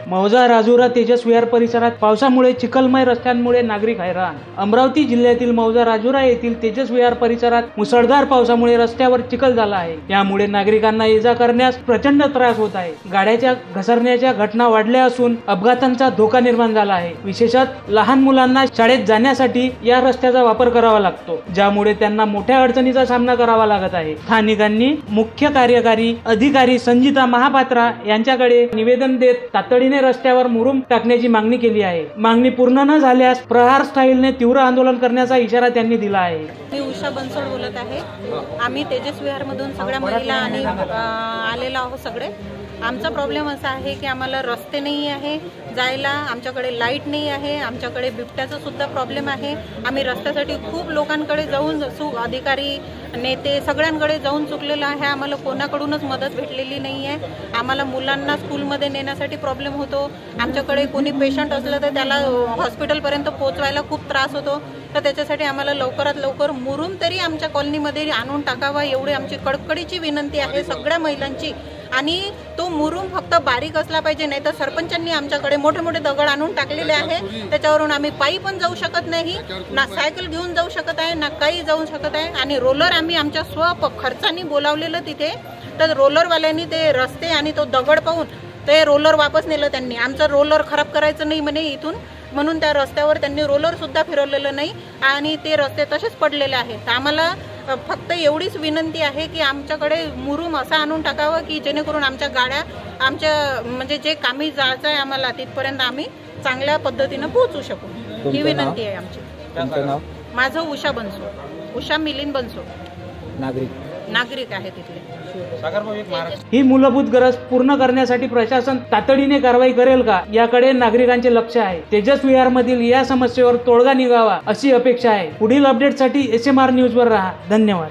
मौजा राजुरा तेजस विहार परिसरात पावसामुळे चिखलमय रस्त्यांमुळे नागरिक हैराण। अमरावती जिल्ह्यातील मौजा राजुरा येथील तेजस विहार परिसरात मुसळधार पावसामुळे रस्त्यावर चिखल झाला आहे। यामुळे नागरिकांना ये-जा करण्यास प्रचंड त्रास होत आहे। गाड्याच्या घसरण्याच्या घटना वाढल्या असून अपघातांचा धोका निर्माण झाला आहे। विशेषतः लहान मुलांना शाळेत जाण्यासाठी या रस्त्याचा वापर करावा लागतो, ज्यामुळे त्यांना मोठ्या अडचणीचा सामना करावा लागत आहे। स्थानिकांनी मुख्य कार्यकारी अधिकारी संजिता महापात्रा यांच्याकडे निवेदन देत तातडीने रस्त्यावर मुरुम टाकण्याची मागणी केली आहे। मागणी पूर्ण न झाल्यास प्रहार स्टाईलने तीव्र आंदोलन करण्याचा इशारा त्यांनी दिला आहे। मी उषा बनसोड बोलत आहे। आम्ही तेजस विहार मधून सगळ्या महिला आणि आलेलो आहोत सगळे। आमचा प्रॉब्लेम असा आहे की आम्हाला रस्ते नाही आहे जायला, आमच्याकडे लाईट नाही आहे, आमच्याकडे बिबट्याचा सुद्धा प्रॉब्लेम आहे। आम्ही रस्त्यासाठी खूप लोकांकडे जाऊन अधिकारी नेते सगळ्यांकडे जाऊन चुकलेलं आहे। आम्हाला कोणाकडूनच मदत भेटलेली नाही आहे। आम्हाला मुलांना स्कूलमध्ये नेण्यासाठी प्रॉब्लेम होतो। आमच्याकडे कोणी पेशंट असलं तर त्याला हॉस्पिटलपर्यंत पोहोचवायला खूप त्रास होतो। तर त्याच्यासाठी आम्हाला लवकरात लवकर मुरुम तरी आमच्या कॉलनीमध्ये आणून टाकावा एवढी आमची कडकडीची विनंती आहे सगळ्या महिलांची। आणि तो मुरुम फक्त बारीक असला पाहिजे, नाही तर सरपंचांनी आमच्याकडे मोठे मोठे दगड आणून टाकलेले आहे। त्याच्यावरून आम्ही पायी पण जाऊ शकत नाही, ना सायकल घेऊन जाऊ शकत आहे, ना काही जाऊ शकत आहे। आणि रोलर आम्ही आमच्या खर्चाने बोलावलेलं तिथे, तर रोलरवाल्यांनी ते रस्ते आणि तो दगड पाहून ते रोलर वापस नेलं त्यांनी। आमचं रोलर खराब करायचं नाही म्हणे इथून, म्हणून त्या रस्त्यावर त्यांनी रोलर सुद्धा फिरवलेलं नाही आणि ते रस्ते तसेच पडलेले आहेत। आम्हाला फक्त एवढीच विनंती आहे की आमच्याकडे मुरुम असा आणून टाकावं की जेणेकरून आमच्या गाड्या आमच्या म्हणजे जे कामी जायचं आहे आम्हाला तिथपर्यंत आम्ही चांगल्या पद्धतीने पोहोचू शकू, ही विनंती आहे आमची। माझं उषा बनसोड, उषा मिलिंद बनसोड, नागरिक आहे तिथले। ही मूलभूत गरज पूर्ण करण्यासाठी प्रशासन तातडीने कारवाई करेल का, याकडे नागरिकांचे लक्ष आहे। तेजस विहार मधील या समस्येवर तोडगा निघावा अशी अपेक्षा आहे। पुढील अपडेटसाठी SMR न्यूज वर राहा। धन्यवाद।